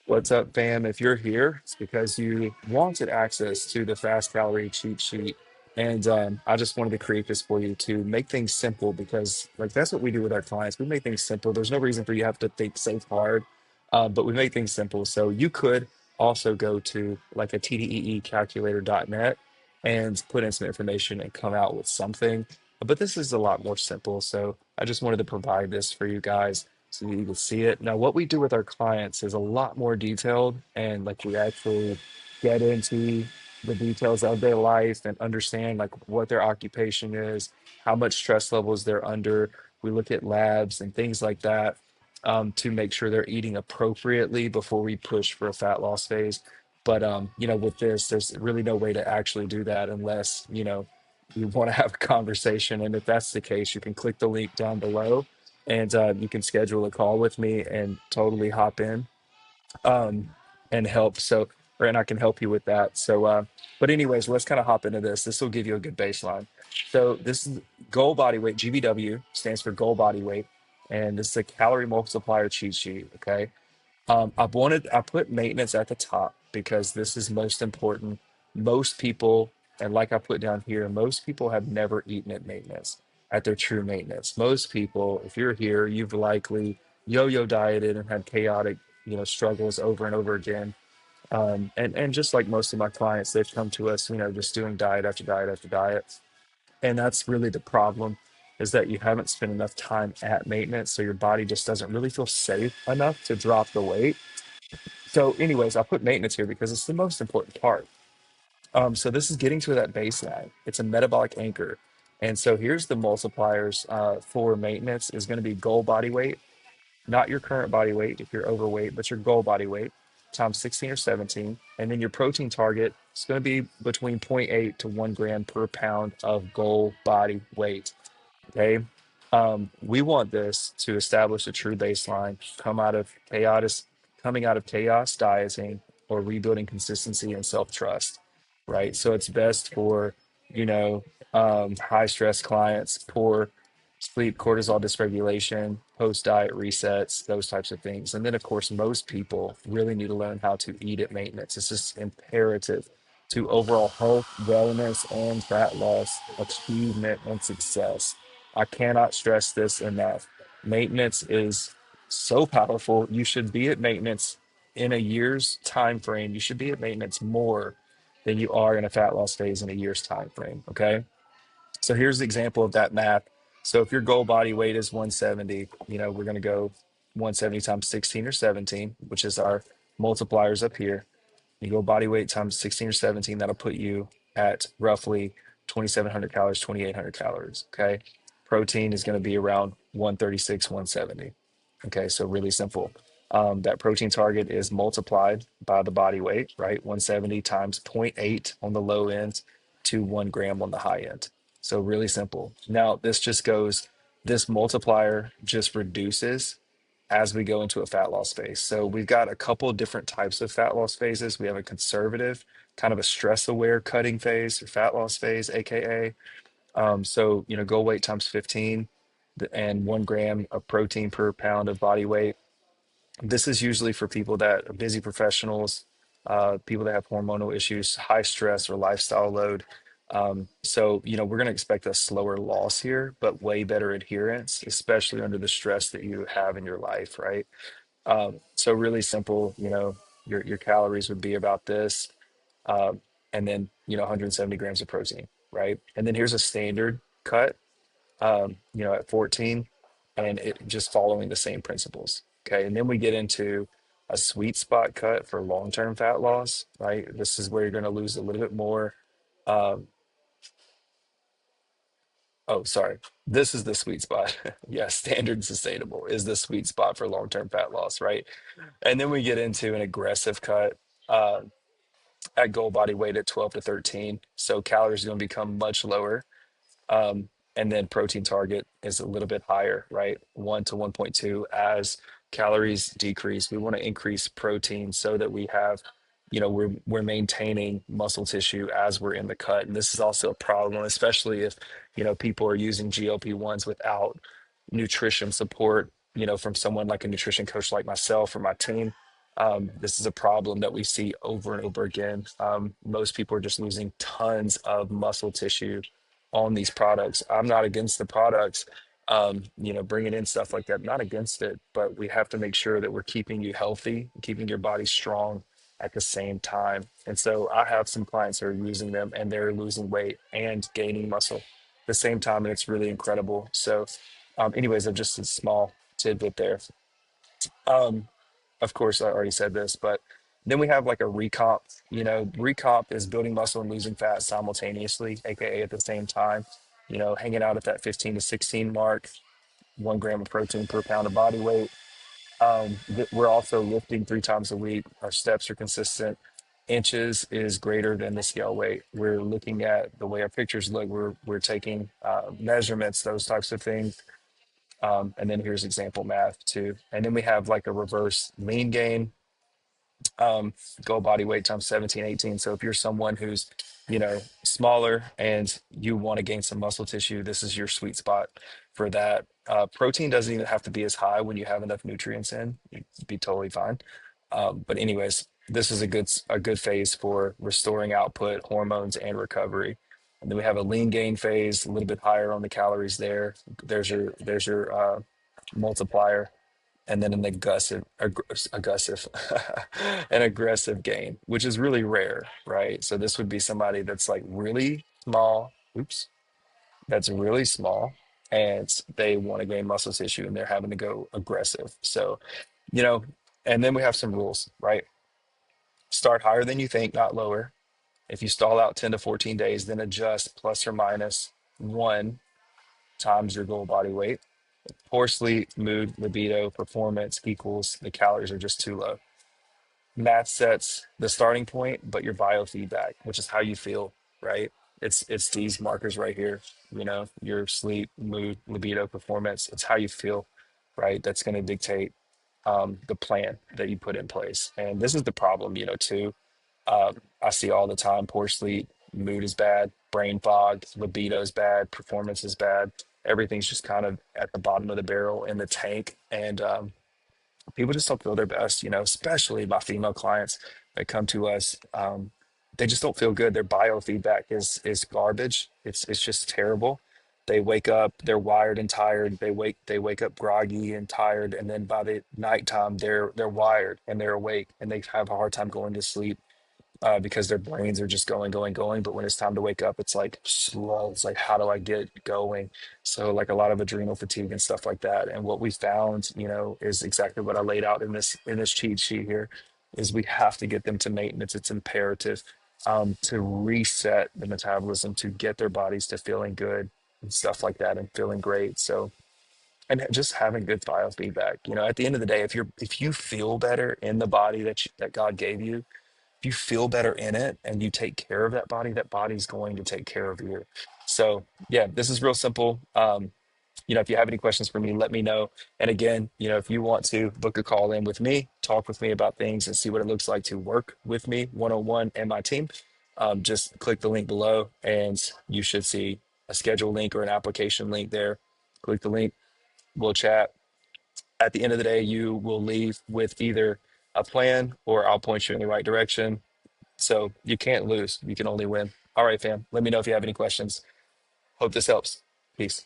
What's up, fam? If you're here, it's because you wanted access to the fast calorie cheat sheet. And I just wanted to create this for you to make things simple because, like, that's what we do with our clients. We make things simple. There's no reason for you to have to think so hard, but we make things simple. So you could also go to like a tdeecalculator.net and put in some information and come out with something. But this is a lot more simple. So I just wanted to provide this for you guys so that you can see it. Now, what we do with our clients is a lot more detailed, and like we actually get into the details of their life and understand like what their occupation is, how much stress levels they're under. We look at labs and things like that to make sure they're eating appropriately before we push for a fat loss phase. But with this, there's really no way to actually do that unless you want to have a conversation. And if that's the case, you can click the link down below and you can schedule a call with me and totally hop in um, and help. So, or and I can help you with that. So, but anyways, let's kind of hop into this. This will give you a good baseline. So, this is goal body weight. GBW stands for goal body weight, and this is a calorie multiplier cheat sheet. Okay, I put maintenance at the top because this is most important. Most people, and like I put down here, most people have never eaten at maintenance, at their true maintenance. Most people, if you're here, you've likely yo-yo dieted and had chaotic, struggles over and over again. And just like most of my clients, they've come to us, just doing diet after diet after diet. And that's really the problem is that you haven't spent enough time at maintenance, so your body just doesn't really feel safe enough to drop the weight. So, anyways, I put maintenance here because it's the most important part. So this is getting to that baseline. It's a metabolic anchor. And so here's the multipliers for maintenance is going to be goal body weight, not your current body weight if you're overweight, but your goal body weight times 16 or 17. And then your protein target is going to be between zero point 0.8 to 1 gram per pound of goal body weight. Okay. We want this to establish a true baseline, coming out of chaos dieting or rebuilding consistency and self-trust, right? So it's best for, you know, high stress clients, poor sleep, cortisol dysregulation, post-diet resets, those types of things. And then of course, most people really need to learn how to eat at maintenance. It's just imperative to overall health, wellness, and fat loss, achievement, and success. I cannot stress this enough. Maintenance is so powerful. You should be at maintenance in a year's time frame. You should be at maintenance more than you are in a fat loss phase in a year's time frame. Okay. So here's the example of that math. So if your goal body weight is 170, we're going to go 170 times 16 or 17, which is our multipliers up here. You go body weight times 16 or 17, that'll put you at roughly 2,700 calories, 2,800 calories. Okay. Protein is going to be around 136, 170. Okay. So really simple. That protein target is multiplied by the body weight, right? 170 times zero point 0.8 on the low end to 1 gram on the high end. So really simple. Now, this multiplier just reduces as we go into a fat loss phase. So we've got a couple of different types of fat loss phases. We have a conservative, kind of a stress aware cutting phase or fat loss phase, AKA. Goal weight times 15 and 1 gram of protein per pound of body weight. This is usually for people that are busy professionals, people that have hormonal issues, high stress or lifestyle load. We're going to expect a slower loss here, but way better adherence, especially under the stress that you have in your life, right? So really simple, your calories would be about this, and then 170 grams of protein, right? And then here's a standard cut, at 14, and it just following the same principles. Okay, and then we get into a sweet spot cut for long-term fat loss, right? This is where you're going to lose a little bit more. Um, oh, sorry, this is the sweet spot. Yeah, standard sustainable is the sweet spot for long-term fat loss, right? And then we get into an aggressive cut uh, at goal body weight at 12 to 13. So calories are going to become much lower. And then protein target is a little bit higher, right? 1 to 1.2 as calories decrease. We want to increase protein so that we have, we're maintaining muscle tissue as we're in the cut. And this is also a problem, especially if, people are using GLP-1s without nutrition support, from someone like a nutrition coach like myself or my team. This is a problem that we see over and over again. Most people are just losing tons of muscle tissue on these products. I'm not against the products, bringing in stuff like that, not against it, but we have to make sure that we're keeping you healthy, keeping your body strong at the same time. And so I have some clients who are using them and they're losing weight and gaining muscle at the same time. And it's really incredible. So, anyways, just a small tidbit there. Um, of course, I already said this, but then we have like a recomp. Recomp is building muscle and losing fat simultaneously, aka at the same time. Hanging out at that 15 to 16 mark, 1 gram of protein per pound of body weight. We're also lifting 3 times a week. Our steps are consistent. Inches is greater than the scale weight. We're looking at the way our pictures look. We're taking measurements, those types of things. And then here's example math too. And then we have like a reverse lean gain, goal body weight times 17, 18. So if you're someone who's, smaller and you want to gain some muscle tissue, this is your sweet spot for that. Protein doesn't even have to be as high when you have enough nutrients in. You'd be totally fine. But anyways, this is a good phase for restoring output, hormones, and recovery. And then we have a lean gain phase, a little bit higher on the calories there. There's your multiplier, and then an aggressive gain, which is really rare, right? So this would be somebody that's like really small. Oops, that's really small, and they want to gain muscle tissue, and they're having to go aggressive. So, you know, and then we have some rules, right? Start higher than you think, not lower. If you stall out 10 to 14 days, then adjust plus or minus 1 times your goal body weight. Poor sleep, mood, libido, performance equals the calories are just too low. Math sets the starting point, but your biofeedback, which is how you feel, right? It's these markers right here, your sleep, mood, libido, performance. It's how you feel, right? That's going to dictate the plan that you put in place. And this is the problem, too. I see all the time poor sleep, mood is bad, brain fog, libido is bad, performance is bad. Everything's just kind of at the bottom of the barrel in the tank. And people just don't feel their best, especially my female clients that come to us. They just don't feel good. Their biofeedback is garbage. It's just terrible. They wake up, they're wired and tired. They wake up groggy and tired, and then by the nighttime they're wired and they're awake and they have a hard time going to sleep because their brains are just going, going, going. But when it's time to wake up, it's like slow. It's like, how do I get going? So like a lot of adrenal fatigue and stuff like that. And what we found, is exactly what I laid out in this cheat sheet here, is we have to get them to maintenance. It's imperative to reset the metabolism to get their bodies to feeling good and stuff like that and feeling great. So and just having good biofeedback. At the end of the day, if you feel better in the body that God gave you, if you feel better in it and you take care of that body's going to take care of you. So yeah, this is real simple. If you have any questions for me, let me know. And again, if you want to book a call in with me, talk with me about things and see what it looks like to work with me one-on-one and my team, just click the link below and you should see a schedule link or an application link there. Click the link, we'll chat. At the end of the day, you will leave with either a plan or I'll point you in the right direction. So you can't lose. You can only win. All right, fam. Let me know if you have any questions. Hope this helps. Peace.